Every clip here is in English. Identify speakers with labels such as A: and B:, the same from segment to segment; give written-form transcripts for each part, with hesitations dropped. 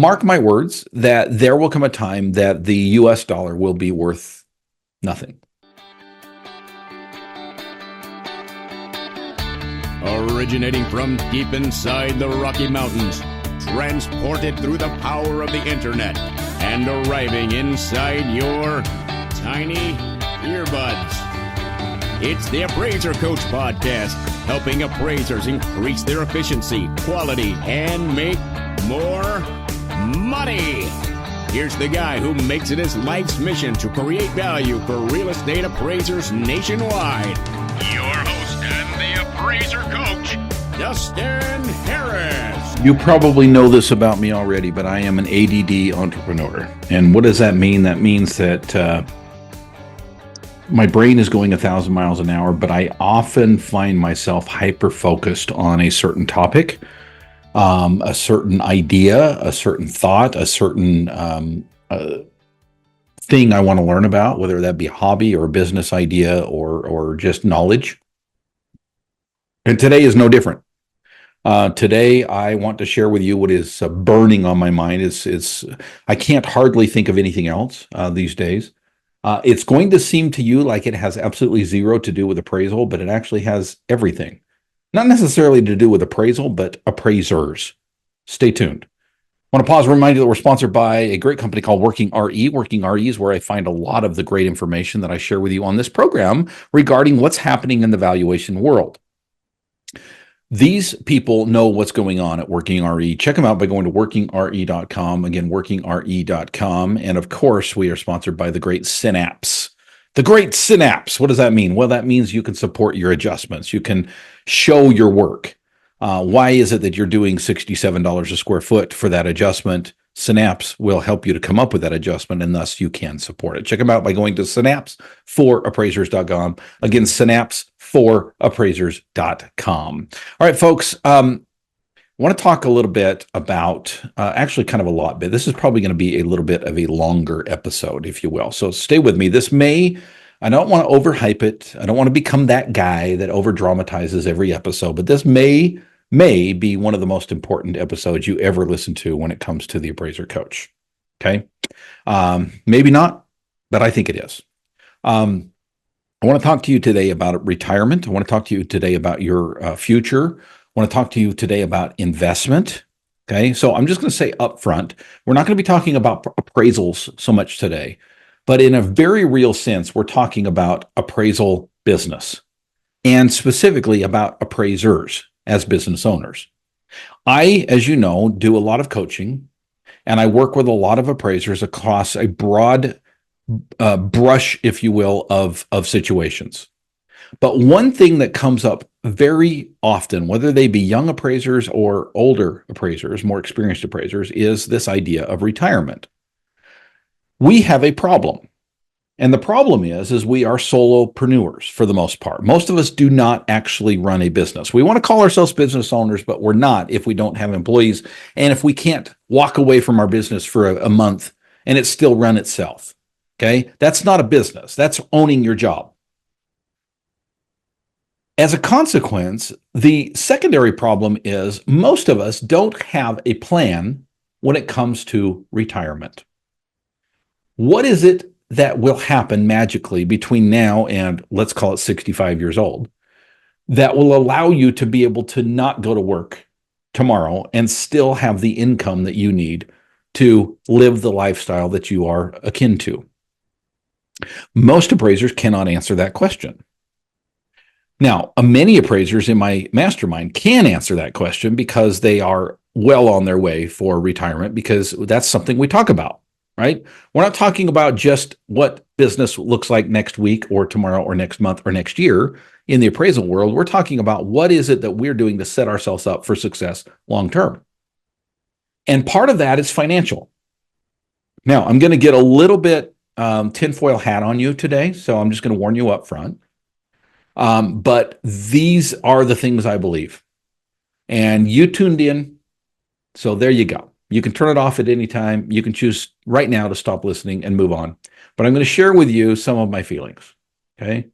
A: mark my words that there will come a time that the US dollar will be worth nothing.
B: Originating from deep inside the Rocky Mountains, transported through the power of the internet, and arriving inside your tiny earbuds. It's the Appraiser Coach Podcast, helping appraisers increase their efficiency, quality, and make more money. Here's the guy who makes it his life's mission to create value for real estate appraisers nationwide. Your host and the Appraiser Coach, Dustin Harris.
A: You probably know this about me already, but I am an ADD entrepreneur. And what does that mean? That means that my brain is going 1,000 miles an hour, but I often find myself hyper-focused on a certain topic, a certain idea, a certain thought, a certain thing I want to learn about, whether that be a hobby or a business idea or just knowledge. And today is no different. Today, I want to share with you what is burning on my mind. I can't hardly think of anything else these days. It's going to seem to you like it has absolutely zero to do with appraisal, but it actually has everything. Not necessarily to do with appraisal, but appraisers. Stay tuned. I want to pause and remind you that we're sponsored by a great company called Working RE. Working RE is where I find a lot of the great information that I share with you on this program regarding what's happening in the valuation world. These people know what's going on at Working RE. Check them out by going to workingre.com. Again, workingre.com. And of course, we are sponsored by the great Synapse. The great Synapse. What does that mean? Well, that means you can support your adjustments. You can show your work. Why is it that you're doing $67 a square foot for that adjustment? Synapse will help you to come up with that adjustment, and thus you can support it. Check them out by going to synapse4appraisers.com. Again, synapse4appraisers.com. All right, folks, I want to talk a little bit about, actually kind of a lot bit. This is probably going to be a little bit of a longer episode, if you will. So stay with me. I don't want to overhype it. I don't want to become that guy that over dramatizes every episode, but this may be one of the most important episodes you ever listen to when it comes to the Appraiser Coach. Okay. Maybe not, but I think it is. I want to talk to you today about retirement. I want to talk to you today about your future. I want to talk to you today about investment. Okay. So I'm just going to say up front, we're not going to be talking about appraisals so much today, but in a very real sense, we're talking about appraisal business and specifically about appraisers as business owners. I, as you know, do a lot of coaching, and I work with a lot of appraisers across a broad brush, if you will, of situations. But one thing that comes up very often, whether they be young appraisers or older appraisers, more experienced appraisers, is this idea of retirement. We have a problem. And the problem is we are solopreneurs for the most part. Most of us do not actually run a business. We want to call ourselves business owners, but we're not if we don't have employees. And if we can't walk away from our business for a month and it still run itself. Okay. That's not a business. That's owning your job. As a consequence, the secondary problem is most of us don't have a plan when it comes to retirement. What is it that will happen magically between now and, let's call it 65 years old, that will allow you to be able to not go to work tomorrow and still have the income that you need to live the lifestyle that you are akin to? Most appraisers cannot answer that question. Now, many appraisers in my mastermind can answer that question because they are well on their way for retirement, because that's something we talk about. Right? We're not talking about just what business looks like next week or tomorrow or next month or next year in the appraisal world. We're talking about what is it that we're doing to set ourselves up for success long term. And part of that is financial. Now, I'm going to get a little bit tinfoil hat on you today, so I'm just going to warn you up front. But these are the things I believe. And you tuned in, so there you go. You can turn it off at any time. You can choose right now to stop listening and move on. But I'm going to share with you some of my feelings. Okay.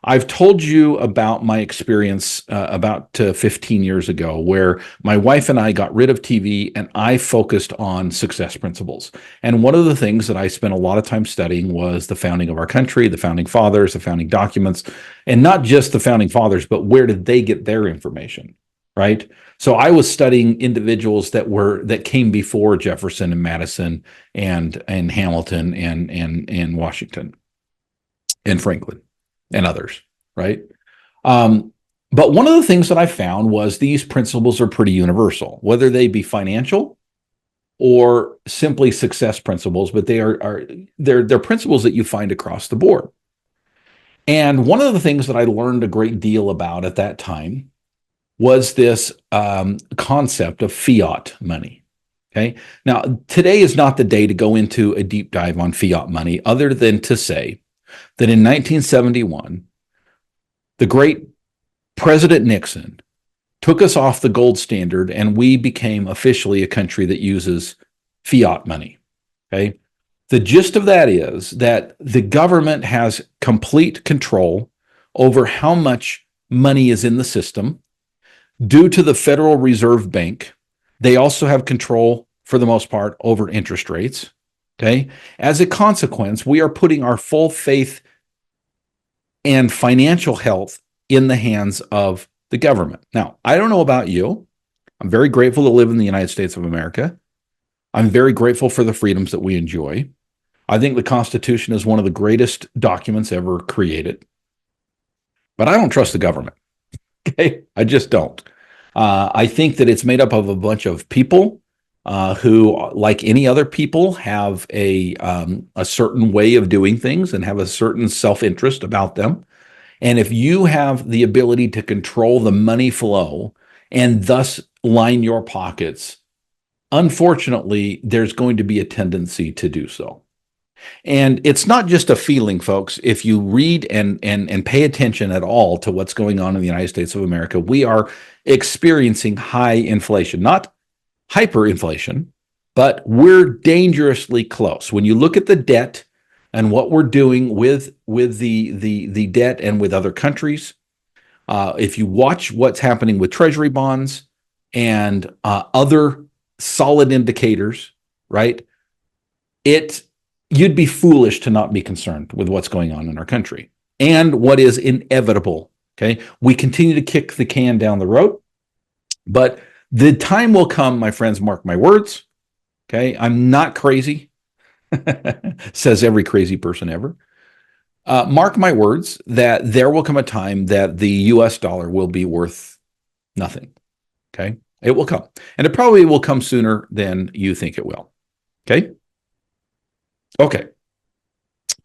A: I've told you about my experience about 15 years ago, where my wife and I got rid of TV and I focused on success principles. And one of the things that I spent a lot of time studying was the founding of our country, the founding fathers, the founding documents, and not just the founding fathers, but where did they get their information, right? So I was studying individuals that came before Jefferson and Madison and Hamilton and Washington and Franklin and others, right? But one of the things that I found was these principles are pretty universal, whether they be financial or simply success principles, but they're principles that you find across the board. And one of the things that I learned a great deal about at that time was this concept of fiat money. Okay. Now, today is not the day to go into a deep dive on fiat money, other than to say that in 1971, the great President Nixon took us off the gold standard and we became officially a country that uses fiat money. Okay. The gist of that is that the government has complete control over how much money is in the system. Due to the Federal Reserve Bank, they also have control, for the most part, over interest rates. Okay. As a consequence, we are putting our full faith and financial health in the hands of the government. Now, I don't know about you. I'm very grateful to live in the United States of America. I'm very grateful for the freedoms that we enjoy. I think the Constitution is one of the greatest documents ever created. But I don't trust the government. Okay, I just don't. I think that it's made up of a bunch of people who, like any other people, have a certain way of doing things and have a certain self-interest about them. And if you have the ability to control the money flow and thus line your pockets, unfortunately, there's going to be a tendency to do so. And it's not just a feeling, folks. If you read and pay attention at all to what's going on in the United States of America, we are experiencing high inflation, not hyperinflation, but we're dangerously close. When you look at the debt and what we're doing with the debt and with other countries, if you watch what's happening with treasury bonds and other solid indicators, right? You'd be foolish to not be concerned with what's going on in our country and what is inevitable. Okay. We continue to kick the can down the road, but the time will come, my friends, mark my words. Okay. I'm not crazy, says every crazy person ever. Mark my words that there will come a time that the US dollar will be worth nothing. Okay. It will come, and it probably will come sooner than you think it will. Okay. Okay,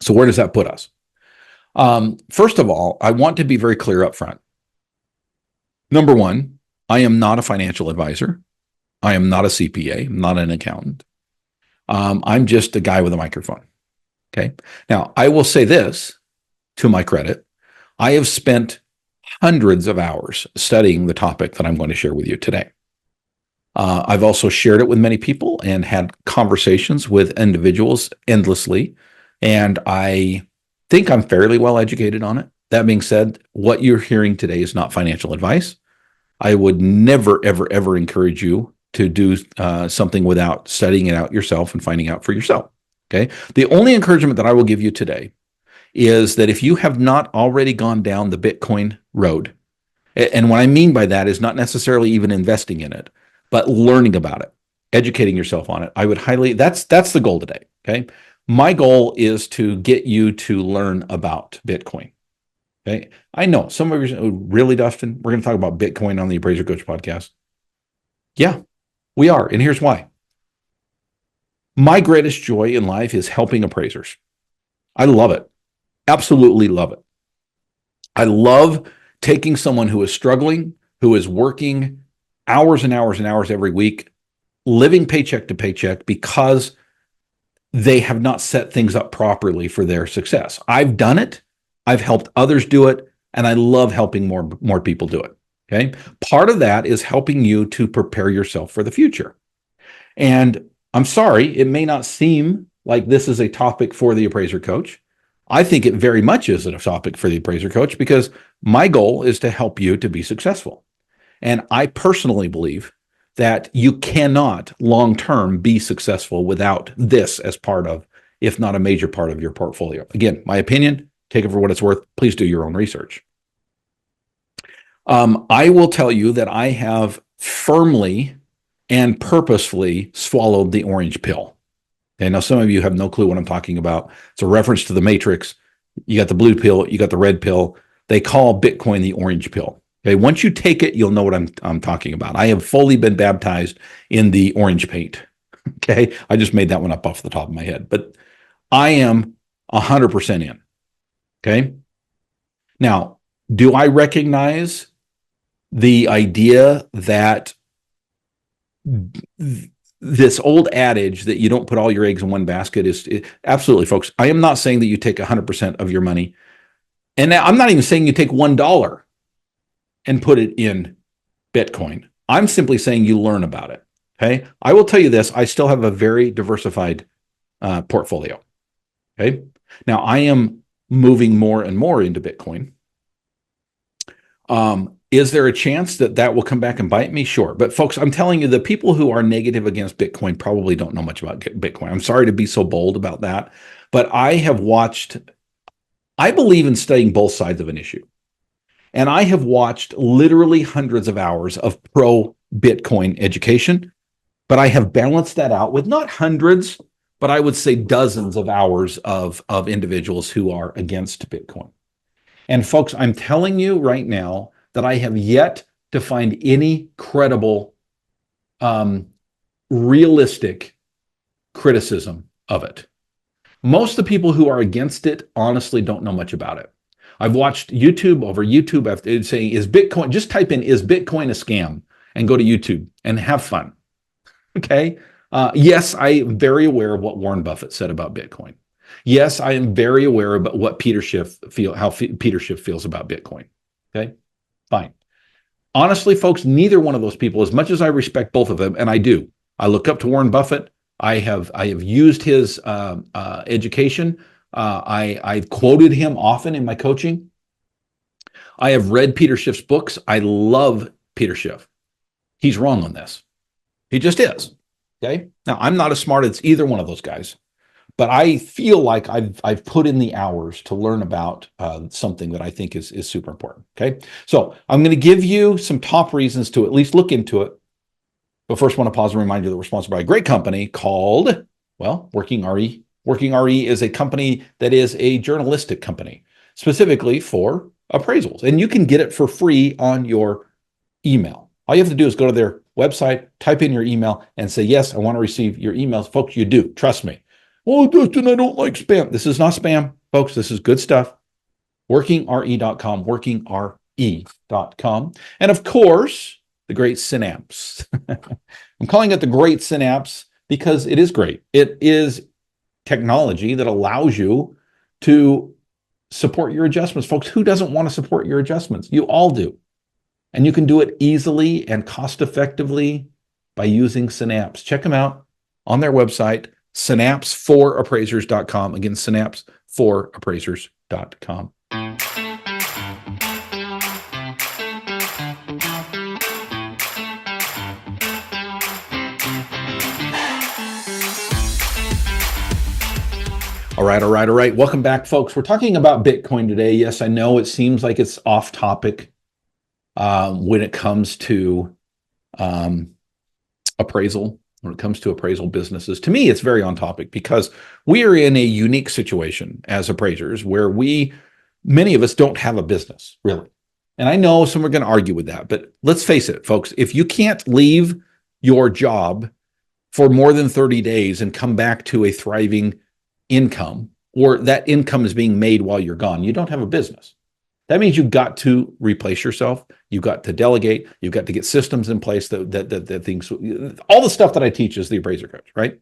A: so where does that put us? First of all, I want to be very clear up front. Number one, I am not a financial advisor. I am not a CPA. I'm not an accountant. I'm just a guy with a microphone. Okay. Now, I will say this to my credit. I have spent hundreds of hours studying the topic that I'm going to share with you today. I've also shared it with many people and had conversations with individuals endlessly. And I think I'm fairly well educated on it. That being said, what you're hearing today is not financial advice. I would never, ever, ever encourage you to do something without studying it out yourself and finding out for yourself. Okay. The only encouragement that I will give you today is that if you have not already gone down the Bitcoin road, and what I mean by that is not necessarily even investing in it, but learning about it, educating yourself on it. I would highly, that's the goal today, okay? My goal is to get you to learn about Bitcoin, okay? I know some of you say, oh, really, Dustin? We're going to talk about Bitcoin on the Appraiser Coach podcast? Yeah, we are, and here's why. My greatest joy in life is helping appraisers. I love it, absolutely love it. I love taking someone who is struggling, who is working hours and hours and hours every week, living paycheck to paycheck because they have not set things up properly for their success. I've done it. I've helped others do it. And I love helping more people do it. Okay. Part of that is helping you to prepare yourself for the future. And I'm sorry, it may not seem like this is a topic for the appraiser coach. I think it very much is a topic for the appraiser coach because my goal is to help you to be successful. And I personally believe that you cannot long-term be successful without this as part of, if not a major part of your portfolio. Again, my opinion, take it for what it's worth. Please do your own research. I will tell you that I have firmly and purposefully swallowed the orange pill. Okay, now some of you have no clue what I'm talking about. It's a reference to the Matrix. You got the blue pill, you got the red pill. They call Bitcoin the orange pill. Okay, once you take it, you'll know what I'm talking about. I have fully been baptized in the orange paint. Okay, I just made that one up off the top of my head, but I am 100% in. Okay, now, do I recognize the idea that this old adage that you don't put all your eggs in one basket is absolutely, folks. I am not saying that you take 100% of your money. And now I'm not even saying you take $1 and put it in Bitcoin. I'm simply saying you learn about it. Okay. I will tell you this. I still have a very diversified portfolio. Okay. Now I am moving more and more into Bitcoin. Is there a chance that that will come back and bite me? Sure. But folks, I'm telling you, the people who are negative against Bitcoin probably don't know much about Bitcoin. I'm sorry to be so bold about that, but I believe in studying both sides of an issue. And I have watched literally hundreds of hours of pro Bitcoin education, but I have balanced that out with not hundreds, but I would say dozens of hours of individuals who are against Bitcoin. And folks, I'm telling you right now that I have yet to find any credible, realistic criticism of it. Most of the people who are against it honestly don't know much about it. I've watched YouTube over YouTube after saying, is Bitcoin, just type in, is Bitcoin a scam? And go to YouTube and have fun. Okay. Yes, I am very aware of what Warren Buffett said about Bitcoin. Yes, I am very aware about what how Peter Schiff feels about Bitcoin. Okay, fine. Honestly, folks, neither one of those people, as much as I respect both of them, and I do, I look up to Warren Buffett. I have used his education. I've quoted him often in my coaching. I have read Peter Schiff's books. I love Peter Schiff. He's wrong on this. He just is. Okay. Now, I'm not as smart as either one of those guys, but I feel like I've put in the hours to learn about something that I think is super important. Okay. So I'm going to give you some top reasons to at least look into it. But first, I want to pause and remind you that we're sponsored by a great company called, well, Working RE. Working RE is a company that is a journalistic company specifically for appraisals. And you can get it for free on your email. All you have to do is go to their website, type in your email, and say, yes, I want to receive your emails. Folks, you do. Trust me. Oh, Dustin, I don't like spam. This is not spam, folks. This is good stuff. WorkingRE.com, WorkingRE.com. And of course, the Great Synapse. I'm calling it the Great Synapse because it is great. It is technology that allows you to support your adjustments. Folks, who doesn't want to support your adjustments? You all do. And you can do it easily and cost effectively by using Synapse. Check them out on their website, synapse4appraisers.com. Again, synapse4appraisers.com. All right. Welcome back, folks. We're talking about Bitcoin today. Yes, I know it seems like it's off topic when it comes to appraisal, when it comes to appraisal businesses. To me, it's very on topic because we are in a unique situation as appraisers where many of us don't have a business, really. And I know some are going to argue with that, but let's face it, folks, if you can't leave your job for more than 30 days and come back to a thriving income, or that income is being made while you're gone, you don't have a business. That means you've got to replace yourself. You've got to delegate. You've got to get systems in place that things, all the stuff that I teach is the appraiser coach, right?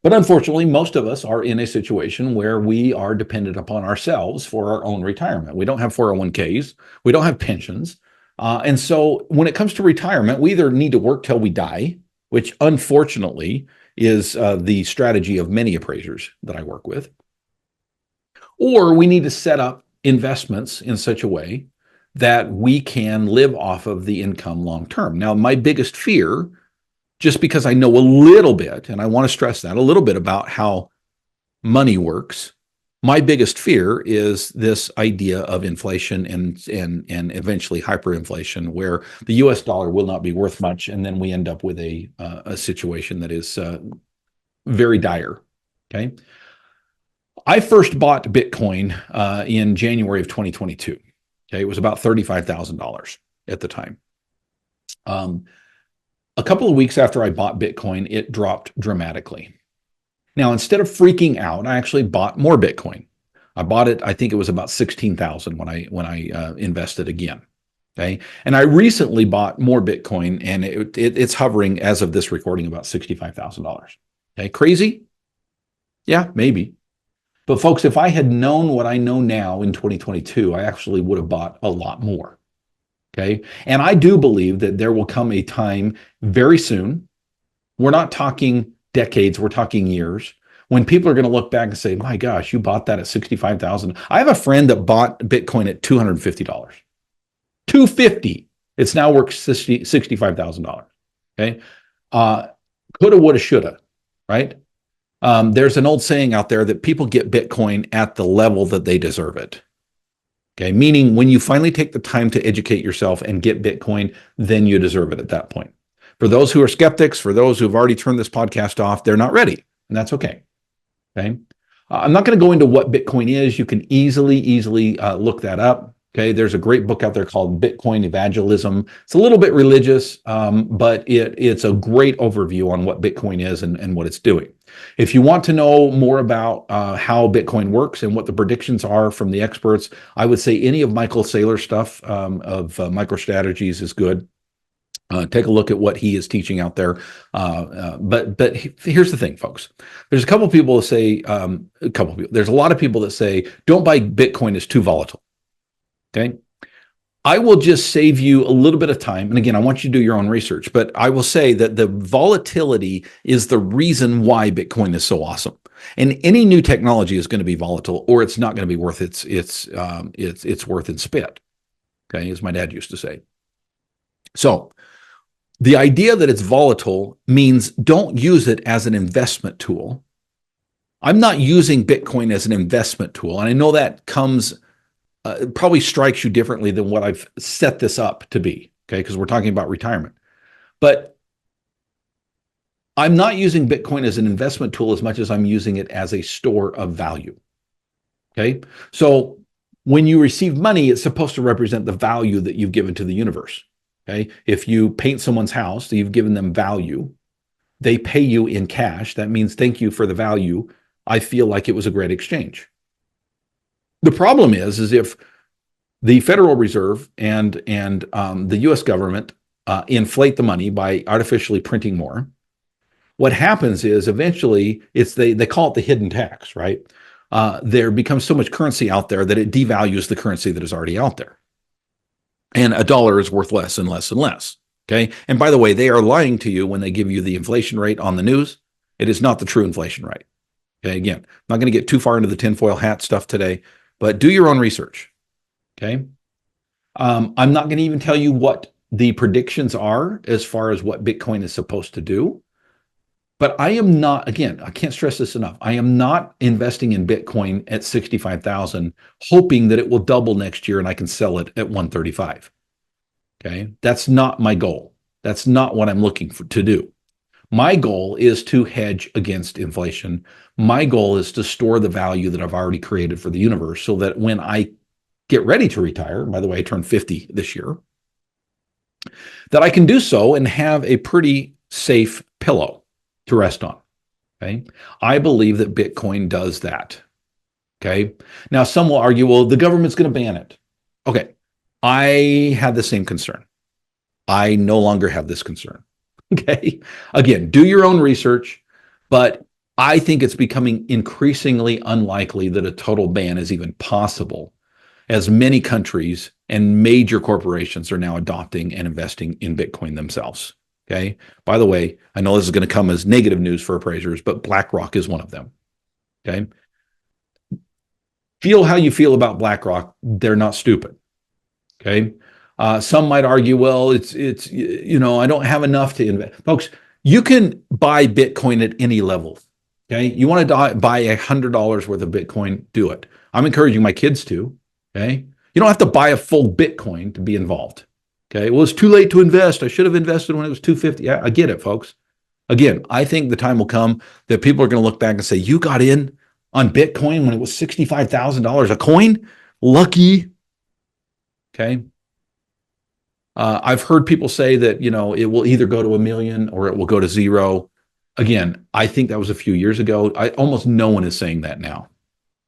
A: But unfortunately, most of us are in a situation where we are dependent upon ourselves for our own retirement. We don't have 401ks. We don't have pensions. And so when it comes to retirement, we either need to work till we die, which unfortunately is the strategy of many appraisers that I work with, or we need to set up investments in such a way that we can live off of the income long term. Now, my biggest fear, just because I know a little bit, and I want to stress that, a little bit about how money works, my biggest fear is this idea of inflation and eventually hyperinflation, where the U.S. dollar will not be worth much, and then we end up with a situation that is very dire. Okay, I first bought Bitcoin in January of 2022. Okay, it was about $35,000 at the time. A couple of weeks after I bought Bitcoin, it dropped dramatically. Now, instead of freaking out, I actually bought more Bitcoin. I bought it, I think it was about 16,000 when I invested again. Okay, and I recently bought more Bitcoin, and it's hovering as of this recording about $65,000. Okay, crazy? Yeah, maybe. But folks, if I had known what I know now in 2022, I actually would have bought a lot more. Okay, and I do believe that there will come a time very soon. We're not talking decades, we're talking years, when people are going to look back and say, my gosh, you bought that at 65,000. I have a friend that bought Bitcoin at $250. $250. It's now worth $65,000. Okay. Coulda, woulda, shoulda, right? There's an old saying out there that people get Bitcoin at the level that they deserve it. Okay. Meaning when you finally take the time to educate yourself and get Bitcoin, then you deserve it at that point. For those who are skeptics, for those who have already turned this podcast off, they're not ready, and that's okay. Okay. I'm not going to go into what Bitcoin is. You can easily look that up. Okay. There's a great book out there called Bitcoin Evangelism. It's a little bit religious, but it's a great overview on what Bitcoin is and what it's doing. If you want to know more about how Bitcoin works and what the predictions are from the experts, I would say any of Michael Saylor's stuff of MicroStrategies is good. Take a look at what he is teaching out there. But here's the thing, folks. There's a couple of people that say, there's a lot of people that say, don't buy Bitcoin, it's too volatile. Okay. I will just save you a little bit of time. And again, I want you to do your own research, but I will say that the volatility is the reason why Bitcoin is so awesome. And any new technology is going to be volatile, or it's not going to be worth its worth in spit. Okay. As my dad used to say. So the idea that it's volatile means don't use it as an investment tool. I'm not using Bitcoin as an investment tool. And I know that comes, probably strikes you differently than what I've set this up to be, okay? Because we're talking about retirement. But I'm not using Bitcoin as an investment tool as much as I'm using it as a store of value, okay? So when you receive money, it's supposed to represent the value that you've given to the universe. Okay. If you paint someone's house, you've given them value. They pay you in cash. That means thank you for the value. I feel like it was a great exchange. The problem is if the Federal Reserve and the U.S. government inflate the money by artificially printing more, what happens is eventually they call it the hidden tax, right? There becomes so much currency out there that it devalues the currency that is already out there. And a dollar is worth less and less and less. Okay. And by the way, they are lying to you when they give you the inflation rate on the news. It is not the true inflation rate. Okay. Again, I'm not going to get too far into the tinfoil hat stuff today, but do your own research. Okay. I'm not going to even tell you what the predictions are as far as what Bitcoin is supposed to do. But I am not, again, I can't stress this enough. I am not investing in Bitcoin at 65,000, hoping that it will double next year and I can sell it at 135. Okay. That's not my goal. That's not what I'm looking to do. My goal is to hedge against inflation. My goal is to store the value that I've already created for the universe so that when I get ready to retire, by the way, I turned 50 this year, that I can do so and have a pretty safe pillow to rest on. Okay. I believe that Bitcoin does that. Okay. Now, some will argue, well, the government's going to ban it. Okay. I had the same concern. I no longer have this concern. Okay. Again, do your own research, but I think it's becoming increasingly unlikely that a total ban is even possible, as many countries and major corporations are now adopting and investing in Bitcoin themselves. Okay. By the way, I know this is going to come as negative news for appraisers, but BlackRock is one of them. Okay. feel how you feel about BlackRock. They're not stupid. Okay. Some might argue, well, it's I don't have enough to invest. Folks, you can buy Bitcoin at any level. Okay. You want to buy $100 worth of Bitcoin, do it. I'm encouraging my kids to. Okay. You don't have to buy a full Bitcoin to be involved. Okay. Well, it's too late to invest. I should have invested when it was $250. Yeah, I get it, folks. Again, I think the time will come that people are going to look back and say, you got in on Bitcoin when it was $65,000 a coin? Lucky. Okay. I've heard people say that, it will either go to 1 million or it will go to 0. Again, I think that was a few years ago. Almost no one is saying that now.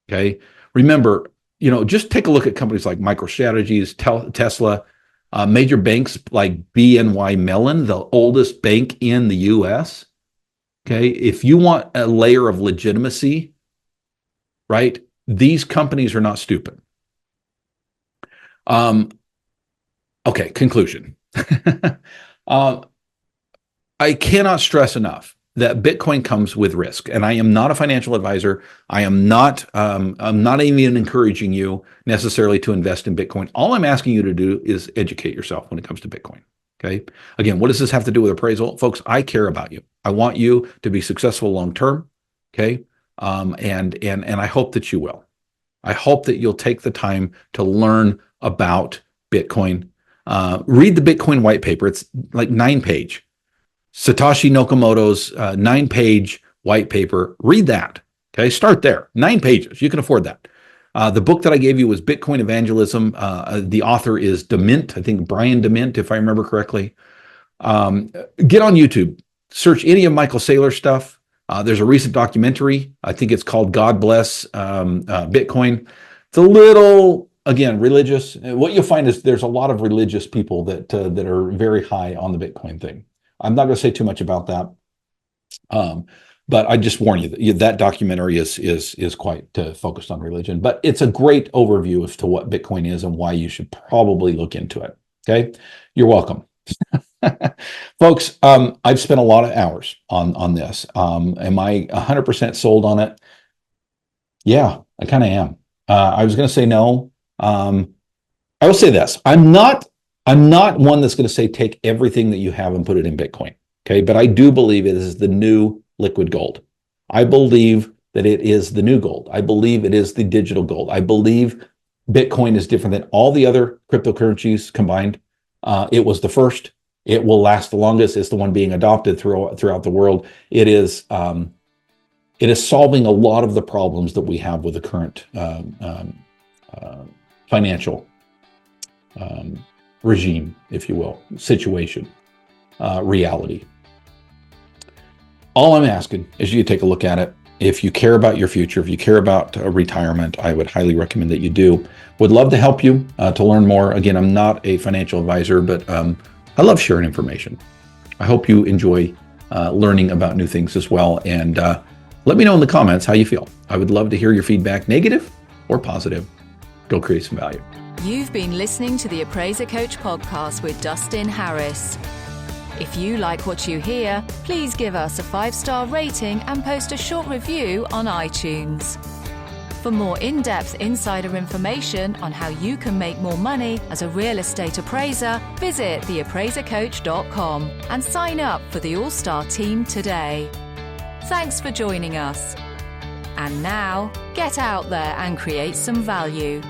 A: Okay. Remember, just take a look at companies like MicroStrategies, Tesla, major banks like BNY Mellon, the oldest bank in the US. Okay. If you want a layer of legitimacy, right, these companies are not stupid. Okay, conclusion. I cannot stress enough that Bitcoin comes with risk, and I am not a financial advisor. I'm not even encouraging you necessarily to invest in Bitcoin. All I'm asking you to do is educate yourself when it comes to Bitcoin. Okay. Again, what does this have to do with appraisal? Folks, I care about you. I want you to be successful long-term. Okay. And I hope that you will. I hope that you'll take the time to learn about Bitcoin. Read the Bitcoin white paper. It's like 9-page. Satoshi Nakamoto's 9-page white paper. Read that. Okay, start there. 9 pages. You can afford that. The book that I gave you was Bitcoin Evangelism. The author is Dement. I think Brian Dement, if I remember correctly. Get on YouTube. Search any of Michael Saylor's stuff. There's a recent documentary. I think it's called God Bless Bitcoin. It's a little, again, religious. What you'll find is there's a lot of religious people that are very high on the Bitcoin thing. I'm not going to say too much about that, but I just warn you that documentary is quite focused on religion. But it's a great overview as to what Bitcoin is and why you should probably look into it. Okay, you're welcome. Folks, I've spent a lot of hours on this. Am I 100% sold on it? Yeah, I kind of am. I was going to say no. I will say this. I'm not one that's going to say take everything that you have and put it in Bitcoin. Okay. But I do believe it is the new liquid gold. I believe that it is the new gold. I believe it is the digital gold. I believe Bitcoin is different than all the other cryptocurrencies combined. It was the first. It will last the longest. It's the one being adopted throughout the world. It is solving a lot of the problems that we have with the current financial regime, if you will, situation, reality. All I'm asking is you take a look at it. If you care about your future, if you care about retirement, I would highly recommend that you do. Would love to help you to learn more. Again, I'm not a financial advisor, but I love sharing information. I hope you enjoy learning about new things as well. And let me know in the comments how you feel. I would love to hear your feedback, negative or positive. Go create some value.
C: You've been listening to the Appraiser Coach podcast with Dustin Harris. If you like what you hear, please give us a 5-star rating and post a short review on iTunes. For more in-depth insider information on how you can make more money as a real estate appraiser, visit theappraisercoach.com and sign up for the All-Star team today. Thanks for joining us. And now, get out there and create some value.